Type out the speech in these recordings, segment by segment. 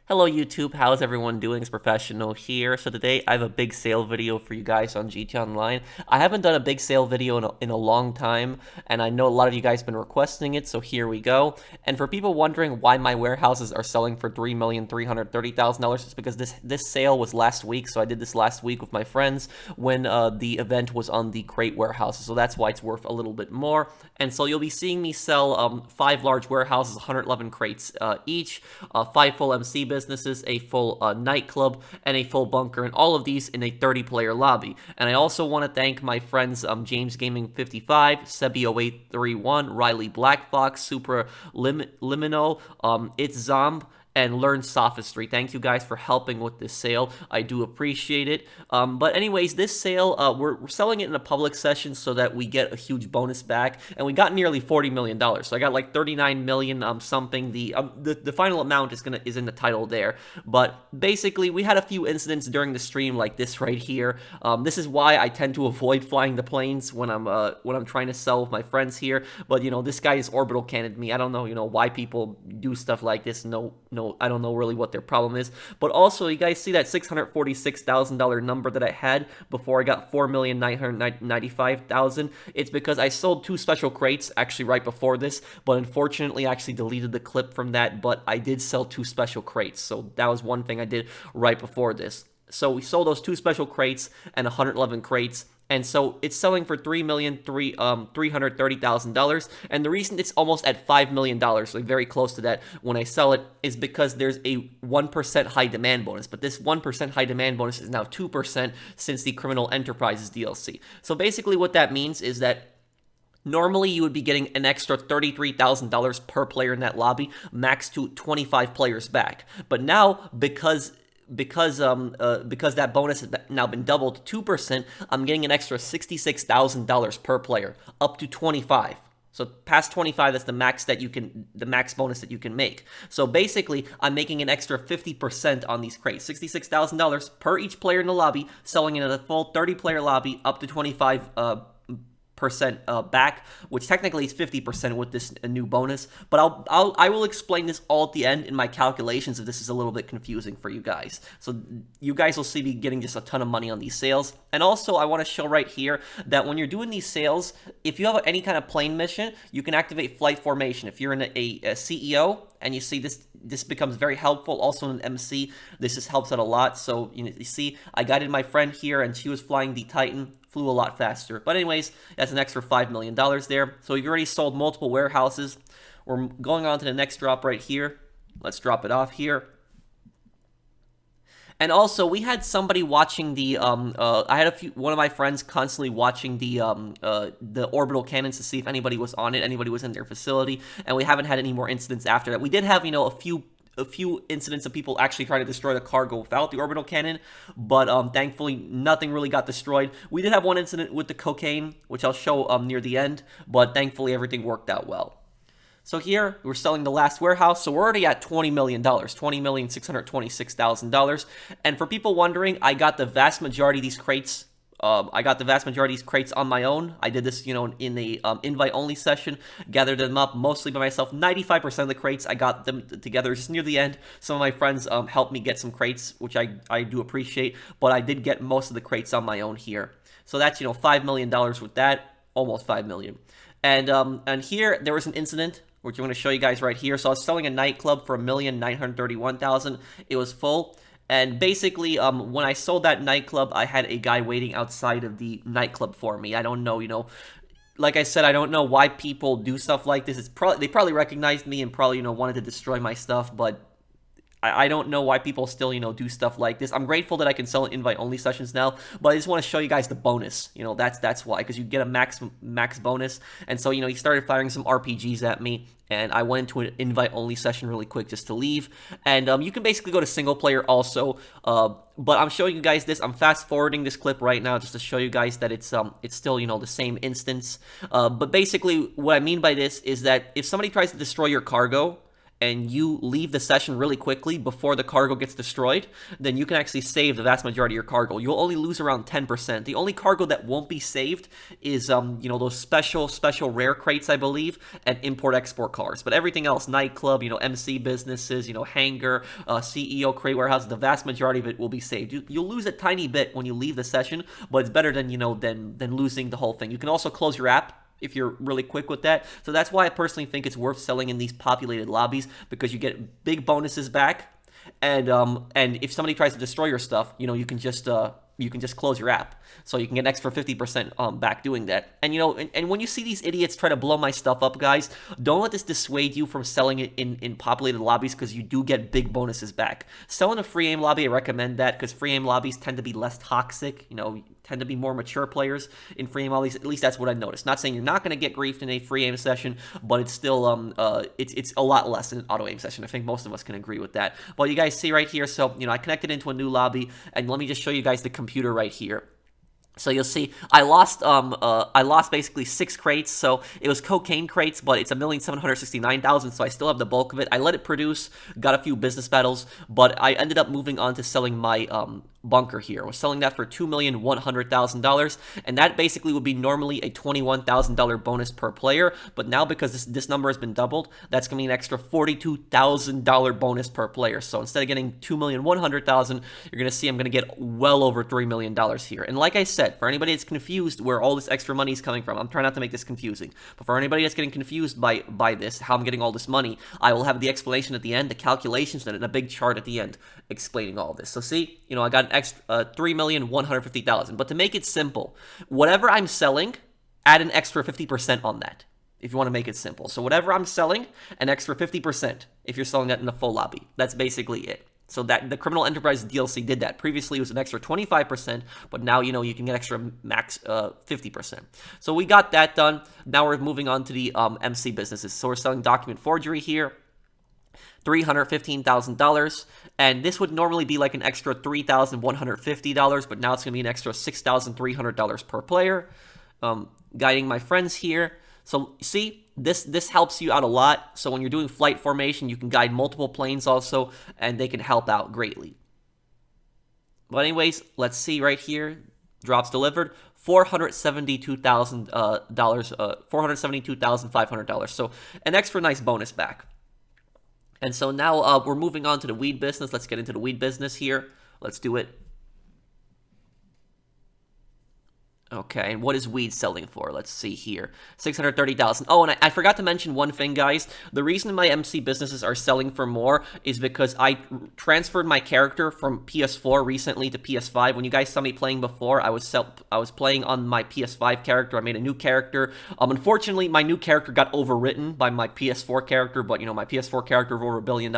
Hello YouTube, how's everyone doing? It's Professional here. So today I have a big sale video for you guys on GT Online. I haven't done a big sale video in a long time, and I know a lot of you guys have been requesting it, so here we go. And for people wondering why my warehouses are selling for $3,330,000, it's because this sale was last week, so I did this last week with my friends when the event was on the crate warehouses, so that's why it's worth a little bit more. And so you'll be seeing me sell 5 large warehouses, 111 crates each, 5 full MC businesses, a full nightclub, and a full bunker, and all of these in a 30-player lobby. And I also want to thank my friends James Gaming 55, Sebi 0831, Riley Black Fox, Supra Limino, It's Zomb, and Learn Sophistry. Thank you guys for helping with this sale. I do appreciate it. But anyways, this sale, we're selling it in a public session so that we get a huge bonus back, and we got nearly $40 million. So I got like 39 million something. The final amount is in the title there. But basically, we had a few incidents during the stream like this right here. This is why I tend to avoid flying the planes when I'm trying to sell with my friends here. But this guy is orbital cannoned me. I don't know why people do stuff like this. No, I don't know really what their problem is. But also, you guys see that $646,000 number that I had before I got $4,995,000? It's because I sold 2 special crates actually right before this, but unfortunately I actually deleted the clip from that, but I did sell 2 special crates, so that was one thing I did right before this. So we sold those 2 special crates and 111 crates, and so it's selling for $3,330,000. And the reason it's almost at $5 million, so very close to that when I sell it, is because there's a 1% high demand bonus. But this 1% high demand bonus is now 2% since the Criminal Enterprises DLC. So basically what that means is that normally, you would be getting an extra $33,000 per player in that lobby, max to 25 players back. But now, because that bonus has now been doubled to 2%, I'm getting an extra $66,000 per player, up to 25. So past 25, that's the max bonus that you can make. So basically, I'm making an extra 50% on these crates, $66,000 per each player in the lobby, selling it at a full 30-player lobby, up to 25 percent back, which technically is 50% with this new bonus. But I will explain this all at the end in my calculations if this is a little bit confusing for you guys. So you guys will see me getting just a ton of money on these sales. And also, I want to show right here that when you're doing these sales, if you have any kind of plane mission, you can activate flight formation. If you're in a CEO and you see this becomes very helpful. Also in MC, this just helps out a lot. So you see, I guided my friend here, and she was flying the Titan, flew a lot faster. But anyways, that's an extra $5 million there. So you've already sold multiple warehouses. We're going on to the next drop right here. Let's drop it off here. And also, we had somebody watching the, I had one of my friends constantly watching the orbital cannons to see if anybody was on it, anybody was in their facility, and we haven't had any more incidents after that. We did have, a few incidents of people actually trying to destroy the cargo without the orbital cannon, but thankfully nothing really got destroyed. We did have one incident with the cocaine, which I'll show near the end, but thankfully everything worked out well. So here, we're selling the last warehouse, so we're already at $20 million, $20,626,000. And for people wondering, I got the vast majority of these crates on my own. I did this, in the invite-only session, gathered them up mostly by myself. 95% of the crates, I got them together just near the end. Some of my friends helped me get some crates, which I do appreciate, but I did get most of the crates on my own here. So that's, $5 million with that, almost $5 million. And here, there was an incident, which I'm going to show you guys right here. So I was selling a nightclub for $1,931,000. It was full. And basically, when I sold that nightclub, I had a guy waiting outside of the nightclub for me. I don't know, like I said, I don't know why people do stuff like this. They probably recognized me and probably, wanted to destroy my stuff, but I don't know why people still, do stuff like this. I'm grateful that I can sell invite-only sessions now, but I just want to show you guys the bonus. That's why, because you get a max bonus. And so, he started firing some RPGs at me, and I went into an invite-only session really quick just to leave. And you can basically go to single player also, but I'm showing you guys this. I'm fast-forwarding this clip right now just to show you guys that it's still, the same instance. But basically, what I mean by this is that if somebody tries to destroy your cargo, and you leave the session really quickly before the cargo gets destroyed, then you can actually save the vast majority of your cargo. You'll only lose around 10%. The only cargo that won't be saved is, those special rare crates, I believe, and import-export cars. But everything else, Nightclub, MC businesses, hangar, CEO, crate warehouse, the vast majority of it will be saved. You'll lose a tiny bit when you leave the session, but it's better than, than losing the whole thing. You can also close your app if you're really quick with that. So that's why I personally think it's worth selling in these populated lobbies, because you get big bonuses back, and if somebody tries to destroy your stuff, you can just close your app, so you can get an extra 50% back doing that. And and when you see these idiots try to blow my stuff up, guys, don't let this dissuade you from selling it in populated lobbies, because you do get big bonuses back. Sell in a free aim lobby, I recommend that, because free aim lobbies tend to be less toxic, tend to be more mature players in free aim lobbies. At least that's what I noticed. Not saying you're not going to get griefed in a free aim session, but it's still it's a lot less than an auto aim session. I think most of us can agree with that. But you guys see right here, so I connected into a new lobby, and let me just show you guys the computer right here. So you'll see I lost basically 6 crates. So it was cocaine crates, but it's 1,769,000. So I still have the bulk of it. I let it produce, got a few business battles, but I ended up moving on to selling my bunker here. I was selling that for $2,100,000, and that basically would be normally a $21,000 bonus per player, but now because this number has been doubled, that's going to be an extra $42,000 bonus per player. So instead of getting $2,100,000, you're going to see I'm going to get well over $3 million here. And like I said, for anybody that's confused where all this extra money is coming from, I'm trying not to make this confusing, but for anybody that's getting confused by this, how I'm getting all this money, I will have the explanation at the end, the calculations, and a big chart at the end explaining all this. So see, I got an extra $3,150,000. But to make it simple, whatever I'm selling, add an extra 50% on that, if you want to make it simple. So whatever I'm selling, an extra 50% if you're selling that in a full lobby. That's basically it. So that the Criminal Enterprise DLC did that. Previously, it was an extra 25%, but now, you can get extra max 50%. So we got that done. Now we're moving on to the MC businesses. So we're selling document forgery here. $315,000, and this would normally be like an extra $3,150, but now it's going to be an extra $6,300 per player. Guiding my friends here. So see, this helps you out a lot. So when you're doing flight formation, you can guide multiple planes also, and they can help out greatly. But anyways, let's see right here. Drops delivered. $472,000, $472,500. So an extra nice bonus back. And so now we're moving on to the weed business. Let's get into the weed business here. Let's do it. Okay, and what is weed selling for? Let's see here. $630,000. Oh, and I forgot to mention one thing, guys. The reason my MC businesses are selling for more is because I transferred my character from PS4 recently to PS5. When you guys saw me playing before, I was playing on my PS5 character. I made a new character. Unfortunately, my new character got overwritten by my PS4 character, but my PS4 character of over $1 billion,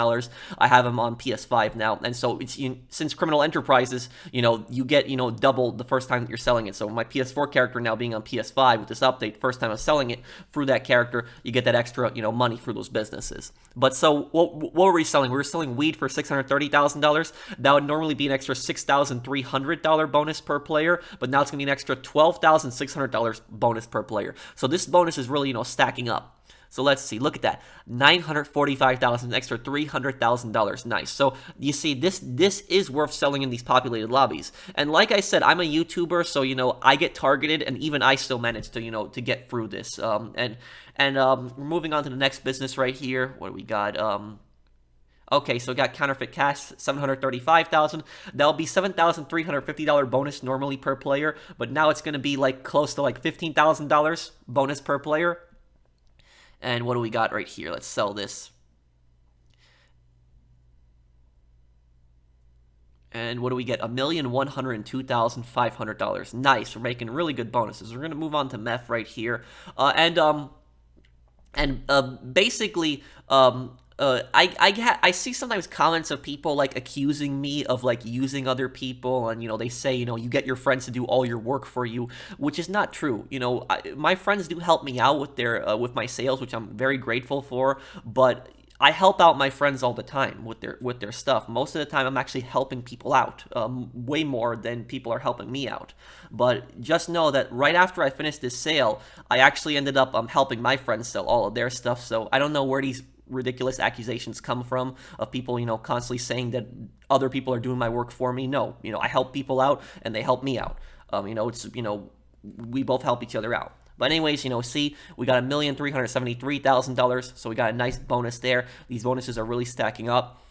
I have him on PS5 now. And so it's since Criminal Enterprises, you get double the first time that you're selling it. So my PS4 character now being on PS5 with this update, first time I was selling it through that character, you get that extra, money through those businesses. But so what were we selling? We were selling weed for $630,000. That would normally be an extra $6,300 bonus per player, but now it's going to be an extra $12,600 bonus per player. So this bonus is really, stacking up. So let's see. Look at that. $945,000, an extra $300,000. Nice. So you see, this is worth selling in these populated lobbies. And like I said, I'm a YouTuber, so I get targeted, and even I still manage to to get through this. We're moving on to the next business right here. What do we got? Okay, so we got counterfeit cash, $735,000. That'll be $7,350 bonus normally per player, but now it's going to be like close to like $15,000 bonus per player. And what do we got right here? Let's sell this. And what do we get? $1,102,500. Nice. We're making really good bonuses. We're going to move on to meth right here. Basically, I see sometimes comments of people like accusing me of like using other people, and they say you get your friends to do all your work for you, which is not true. My friends do help me out with their with my sales, which I'm very grateful for, but I help out my friends all the time with their stuff. Most of the time, I'm actually helping people out, way more than people are helping me out. But just know that right after I finished this sale, I actually ended up helping my friends sell all of their stuff. So I don't know where these ridiculous accusations come from, of people, constantly saying that other people are doing my work for me. No, I help people out and they help me out. It's, we both help each other out. But anyways, see, we got $1,373,000, so we got a nice bonus there. These bonuses are really stacking up.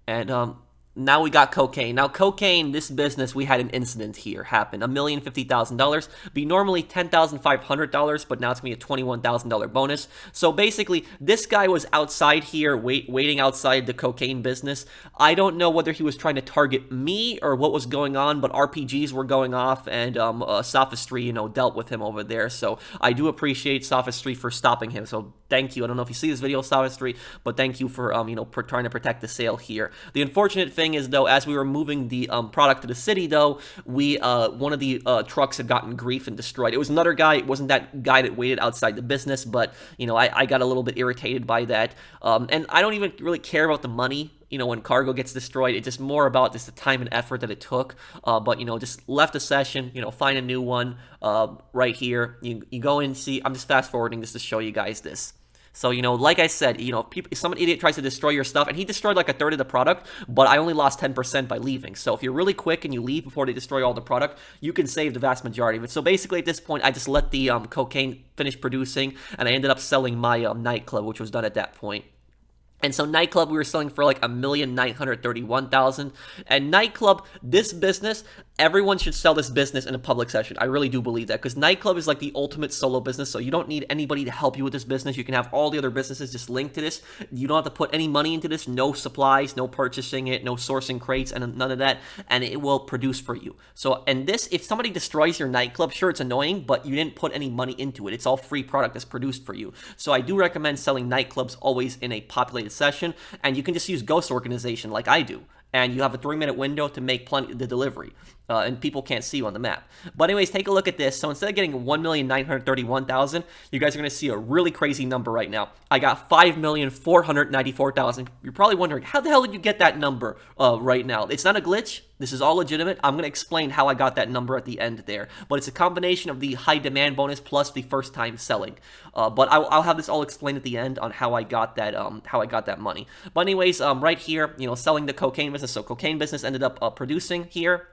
And now we got cocaine. Now, cocaine, this business, we had an incident here happen. $1,050,000. Be normally $10,500, but now it's going to be a $21,000 bonus. So basically, this guy was outside here, waiting outside the cocaine business. I don't know whether he was trying to target me or what was going on, but RPGs were going off, and Sophistry, dealt with him over there. So I do appreciate Sophistry for stopping him. So thank you. I don't know if you see this video, Sophistry, but thank you for trying to protect the sale here. The unfortunate thing is, though, as we were moving the product to the city, though, we one of the trucks had gotten grief and destroyed. It was another guy. It wasn't that guy that waited outside the business, but I got a little bit irritated by that. And I don't even really care about the money. When cargo gets destroyed, it's just more about just the time and effort that it took. But just left the session. Find a new one right here. You go and see. I'm just fast forwarding just to show you guys this. So, like I said, if some idiot tries to destroy your stuff, and he destroyed like a third of the product, but I only lost 10% by leaving. So if you're really quick and you leave before they destroy all the product, you can save the vast majority of it. So basically at this point, I just let the cocaine finish producing, and I ended up selling my nightclub, which was done at that point. And so Nightclub, we were selling for like $1,931,000. And Nightclub, this business, everyone should sell this business in a public session. I really do believe that, because Nightclub is like the ultimate solo business, so you don't need anybody to help you with this business. You can have all the other businesses just linked to this. You don't have to put any money into this, no supplies, no purchasing it, no sourcing crates, and none of that, and it will produce for you. So, and this, if somebody destroys your Nightclub, sure, it's annoying, but you didn't put any money into it. It's all free product that's produced for you. So I do recommend selling Nightclubs always in a populated session, and you can just use Ghost Organization like I do, and you have a 3-minute window to make the delivery, and people can't see you on the map. But anyways, take a look at this. So instead of getting $1,931,000, you guys are going to see a really crazy number right now. I got $5,494,000. You're probably wondering, how the hell did you get that number right now? It's not a glitch. This is all legitimate. I'm going to explain how I got that number at the end there. But it's a combination of the high demand bonus plus the first time selling. But I'll have this all explained at the end on how I got that money. But anyways, right here, selling the cocaine business. So cocaine business ended up producing here.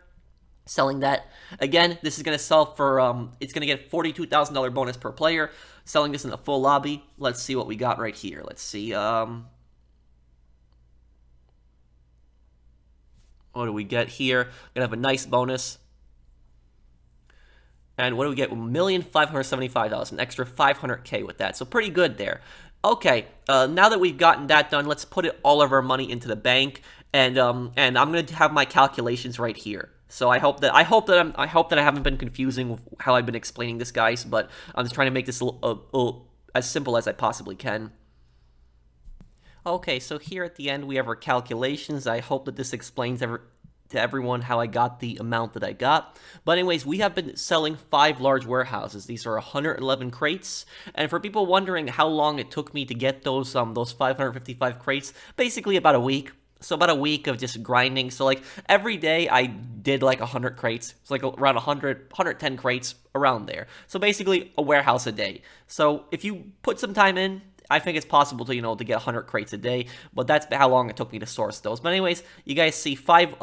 Selling that. Again, this is going to sell for, it's going to get $42,000 bonus per player. Selling this in the full lobby. Let's see what we got right here. Let's see. What do we get here? Gonna have a nice bonus. And what do we get? $1,575,000, extra $500K with that. So pretty good there. Okay, now that we've gotten that done, let's put all of our money into the bank, and I'm gonna have my calculations right here. So I hope that I haven't been confusing with how I've been explaining this, guys. But I'm just trying to make this as simple as I possibly can. Okay, so here at the end we have our calculations. I hope that this explains to everyone how I got the amount that I got. But anyways, we have been selling 5 large warehouses. These are 111 crates. And for people wondering how long it took me to get those 555 crates, basically about a week. So about a week of just grinding. So like every day I did like 100 crates. It's like around 110 crates around there. So basically a warehouse a day. So if you put some time in, I think it's possible to, to get 100 crates a day, but that's how long it took me to source those. But anyways, you guys see 5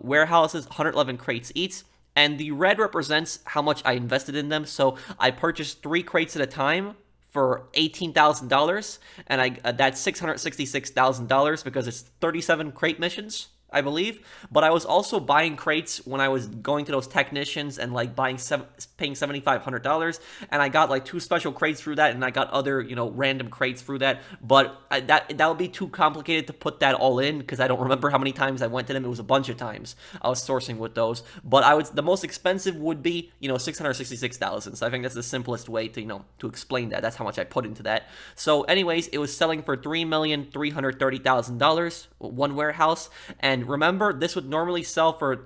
warehouses, 111 crates each, and the red represents how much I invested in them. So I purchased 3 crates at a time for $18,000, and that's $666,000 because it's 37 crate missions, I believe. But I was also buying crates when I was going to those technicians and like paying $7,500, and I got like 2 special crates through that, and I got other random crates through that. But that would be too complicated to put that all in because I don't remember how many times I went to them. It was a bunch of times I was sourcing with those. But the most expensive would be $666,000. So I think that's the simplest way to to explain that. That's how much I put into that. So anyways, it was selling for $3,330,000 one warehouse. And remember, this would normally sell for,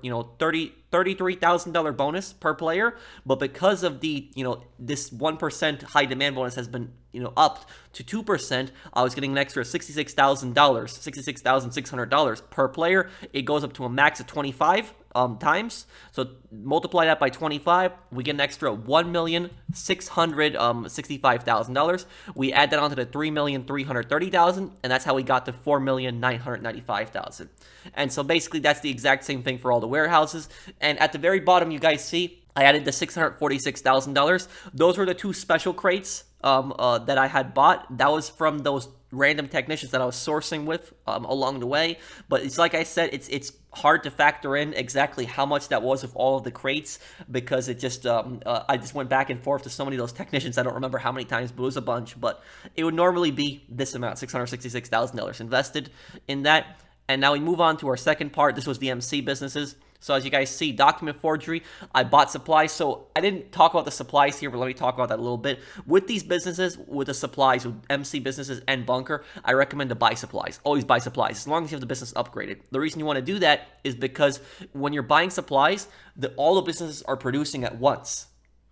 $33,000 bonus per player, but because of the, this 1% high demand bonus has been up to 2%, I was getting an extra $66,600 per player. It goes up to a max of 25 times. So multiply that by 25, we get an extra $1,665,000. We add that onto the $3,330,000, and that's how we got to $4,995,000. And so basically, that's the exact same thing for all the warehouses. And at the very bottom, you guys see I added the $646,000. Those were the 2 special crates that I had bought. That was from those random technicians that I was sourcing with along the way. But it's like I said, it's hard to factor in exactly how much that was of all of the crates, because it just I just went back and forth to so many of those technicians. I don't remember how many times, but it was a bunch. But it would normally be this amount, $666,000 invested in that. And now we move on to our second part. This was the MC businesses. So as you guys see, document forgery, I bought supplies. So I didn't talk about the supplies here, but let me talk about that a little bit. With these businesses, with the supplies, with MC businesses and Bunker, I recommend to buy supplies. Always buy supplies, as long as you have the business upgraded. The reason you want to do that is because when you're buying supplies, all the businesses are producing at once.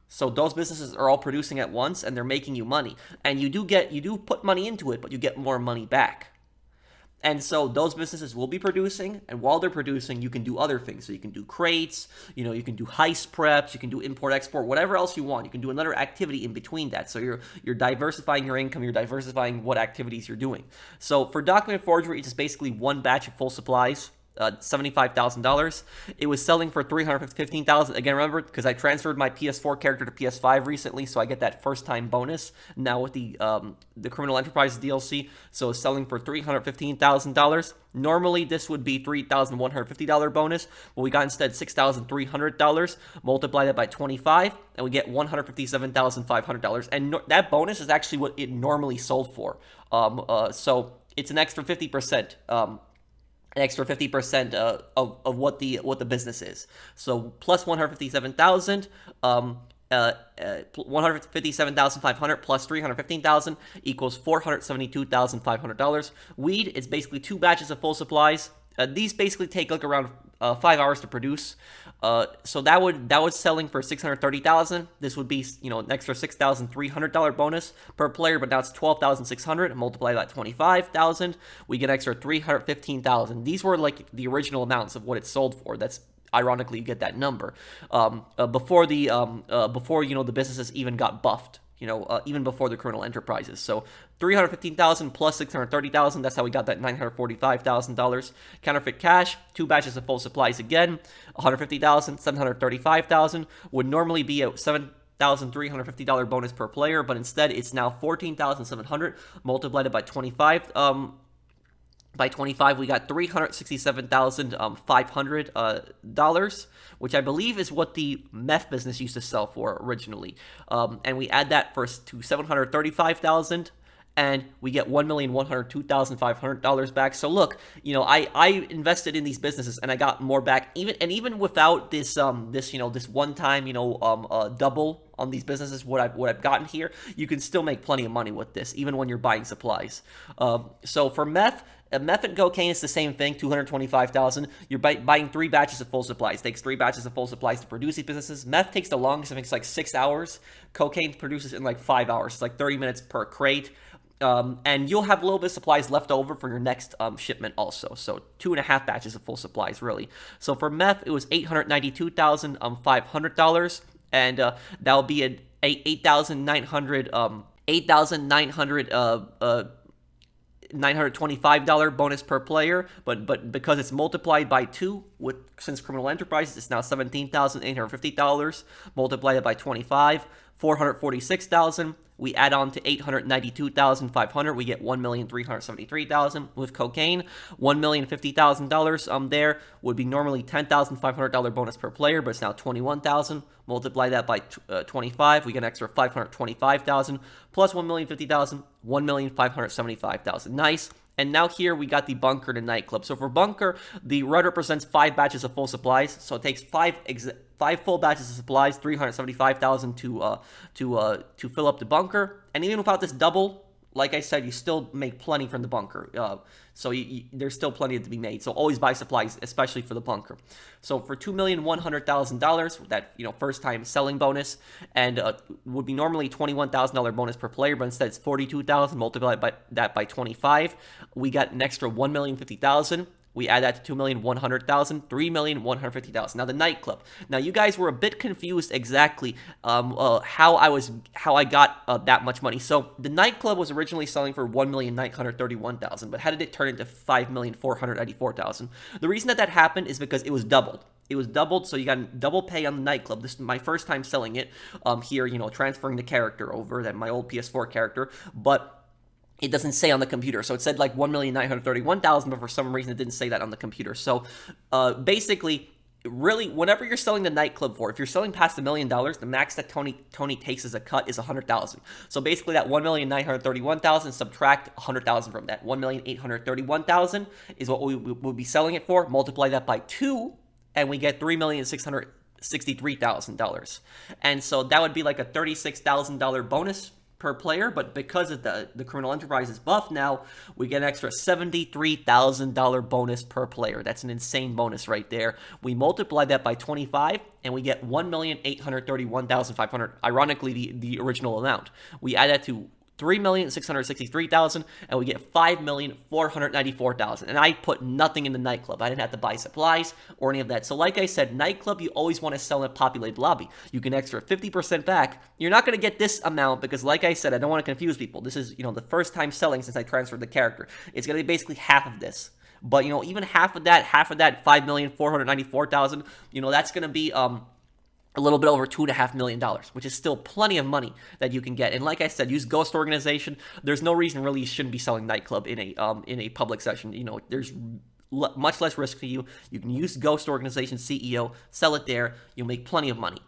So those businesses are all producing at once, and they're making you money. And you do put money into it, but you get more money back. And so those businesses will be producing, and while they're producing, you can do other things. So you can do crates, you can do heist preps, you can do import-export, whatever else you want. You can do another activity in between that. So you're diversifying your income, you're diversifying what activities you're doing. So for document forgery, it's just basically one batch of full supplies. $75,000. It was selling for $315,000. Again, remember, because I transferred my PS4 character to PS5 recently, so I get that first-time bonus now with the Criminal Enterprise DLC. So it's selling for $315,000. Normally, this would be $3,150 bonus, but we got instead $6,300. Multiply that by 25, and we get $157,500. And that bonus is actually what it normally sold for. So it's an extra 50%. An extra 50% of what the business is. So plus 157,000, 157,500 plus 315,000 equals $472,500. Weed is basically 2 batches of full supplies. These basically take like around 5 hours to produce. So that was selling for $630,000. This would be an extra $6,300 bonus per player, but now it's $12,600. Multiply that 25,000, we get an extra $315,000. These were like the original amounts of what it sold for. That's ironically you get that number before the businesses even got buffed. Even before the criminal enterprises. So $315,000 plus $630,000. That's how we got that $945,000. Counterfeit cash, 2 batches of full supplies again. $150,000, $735,000 would normally be a $7,350 bonus per player, but instead it's now $14,700 multiplied by 25. By 25, we got $367,500, which I believe is what the meth business used to sell for originally. And we add that first to $735,000, and we get $1,102,500 back. So look, I invested in these businesses and I got more back. Even without this this one time double on these businesses, what I've gotten here, you can still make plenty of money with this, even when you're buying supplies. So for meth and cocaine is the same thing, $225,000. You're buying 3 batches of full supplies. It takes 3 batches of full supplies to produce these businesses. Meth takes the longest. I think it's like 6 hours. Cocaine produces in like 5 hours. It's like 30 minutes per crate. And you'll have a little bit of supplies left over for your next shipment also. So 2.5 batches of full supplies, really. So for meth, it was $892,500. And that'll be an $925 bonus per player, but because it's multiplied by 2 since criminal enterprises, it's now $17,850. Multiply it by 25, $446,000. We add on to $892,500. We get $1,373,000. With cocaine, $1,050,000 there would be normally $10,500 bonus per player, but it's now $21,000. Multiply that by 25, we get an extra $525,000 plus $1,050,000, $1,575,000. Nice. And now here we got the Bunker to Nightclub. So for Bunker, the red represents 5 batches of full supplies. So it takes 5 full batches of supplies, $375,000 to fill up the bunker. And even without this double like I said, you still make plenty from the bunker. So there's still plenty to be made. So always buy supplies, especially for the bunker. So for $2,100,000, that first time selling bonus, and would be normally $21,000 bonus per player, but instead it's $42,000. Multiply that by 25, we got an extra $1,050,000. We add that to $2,100,000, $3,150,000. Now the nightclub. Now you guys were a bit confused exactly how I got that much money. So the nightclub was originally selling for $1,931,000, but how did it turn into $5,494,000? The reason that happened is because it was doubled. It was doubled, so you got double pay on the nightclub. This is my first time selling it. Here, transferring the character over, that my old PS4 character, but it doesn't say on the computer. So it said like $1,931,000, but for some reason it didn't say that on the computer. So basically, really, whenever you're selling the nightclub for, if you're selling past $1 million, the max that Tony takes as a cut is $100,000. So basically, that $1,931,000, subtract $100,000 from that. $1,831,000 is what we will be selling it for. Multiply that by 2, and we get $3,663,000. And so that would be like a $36,000 bonus per player, but because of the criminal enterprise is buffed now, we get an extra $73,000 bonus per player. That's an insane bonus right there. We multiply that by 25, and we get $1,831,500. Ironically, the original amount. We add that to $3,663,000, and we get $5,494,000. And I put nothing in the nightclub. I didn't have to buy supplies or any of that. So like I said, nightclub, you always want to sell in a populated lobby. You can extra 50% back. You're not going to get this amount because, like I said, I don't want to confuse people. This is, the first time selling since I transferred the character. It's going to be basically half of this. But, even half of that, $5,494,000, that's going to be a little bit over $2.5 million, which is still plenty of money that you can get. And like I said, use Ghost Organization. There's no reason really you shouldn't be selling Nightclub in a public session. There's much less risk for you. You can use Ghost Organization CEO, sell it there. You'll make plenty of money.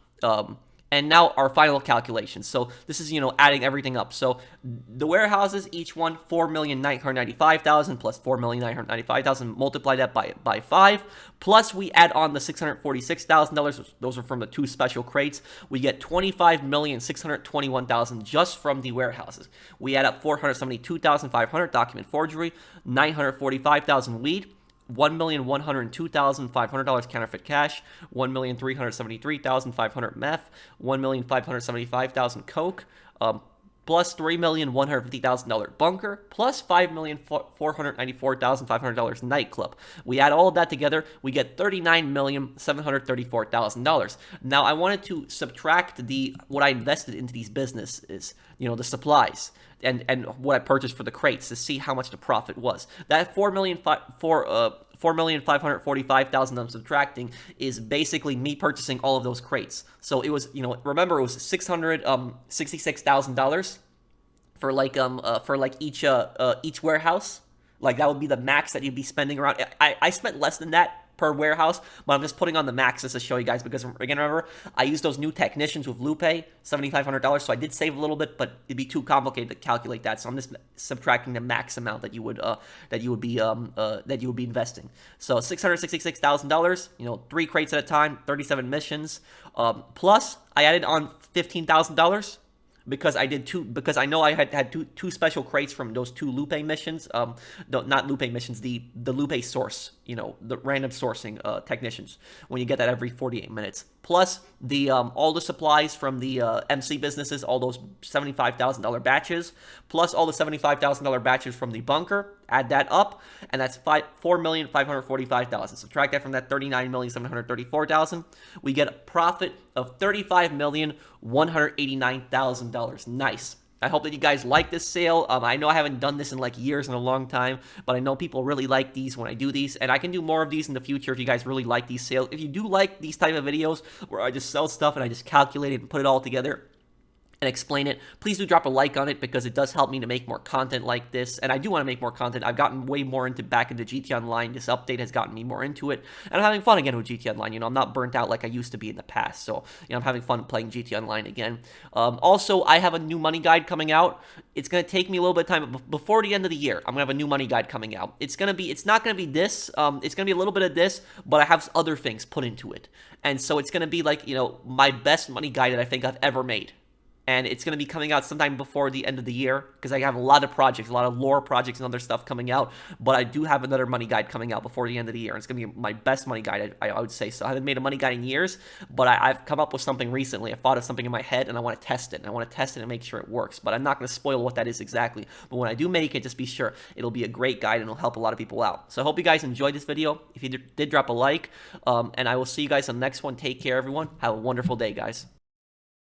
And now our final calculation. So this is, adding everything up. So the warehouses, each one, $4,995,000 plus $4,995,000. Multiply that by 5. Plus we add on the $646,000. Those are from the 2 special crates. We get $25,621,000 just from the warehouses. We add up $472,500 document forgery, $945,000 weed, $1,102,500 counterfeit cash, $1,373,500 meth, $1,575,000 coke, plus $3,150,000 bunker, plus $5,494,500 nightclub. We add all of that together, we get $39,734,000. Now I wanted to subtract what I invested into these businesses, the supplies. And what I purchased for the crates to see how much the profit was. That $4,545,000 I'm subtracting is basically me purchasing all of those crates. So it was, remember it was $666,000 for each warehouse. Like that would be the max that you'd be spending around. I spent less than that per warehouse, but I'm just putting on the maxes to show you guys because, again, remember, I used those new technicians with Lupe, $7,500, so I did save a little bit, but it'd be too complicated to calculate that, so I'm just subtracting the max amount that you would be investing. So $666,000, 3 crates at a time, 37 missions, plus I added on $15,000 because I did because I know I had two special crates from those 2 Lupe missions. Not Lupe missions, the Lupe source, the random sourcing technicians. When you get that every 48 minutes, plus the all the supplies from the MC businesses, all those $75,000 batches, plus all the $75,000 batches from the bunker. Add that up, and that's $4,545,000. Subtract that from that $39,734,000. We get a profit of $35,189,000. Nice. I hope that you guys like this sale. I know I haven't done this in like years and a long time, but I know people really like these when I do these, and I can do more of these in the future if you guys really like these sales. If you do like these type of videos where I just sell stuff and I just calculate it and put it all together and explain it, please do drop a like on it because it does help me to make more content like this, and I do want to make more content. I've gotten way more back into GT Online. This update has gotten me more into it, and I'm having fun again with GT Online. I'm not burnt out like I used to be in the past, so I'm having fun playing GT Online again. Also, I have a new money guide coming out. It's going to take me a little bit of time, but before the end of the year, I'm going to have a new money guide coming out. It's not going to be this, it's going to be a little bit of this, but I have other things put into it, and so it's going to be like, my best money guide that I think I've ever made. and it's going to be coming out sometime before the end of the year because I have a lot of projects, a lot of lore projects and other stuff coming out. But I do have another money guide coming out before the end of the year. And it's going to be my best money guide, I would say. So I haven't made a money guide in years, but I've come up with something recently. I thought of something in my head, and I want to test it. And I want to test it and make sure it works. But I'm not going to spoil what that is exactly. But when I do make it, just be sure it'll be a great guide and it'll help a lot of people out. So I hope you guys enjoyed this video. If you did, drop a like. And I will see you guys on the next one. Take care, everyone. Have a wonderful day, guys.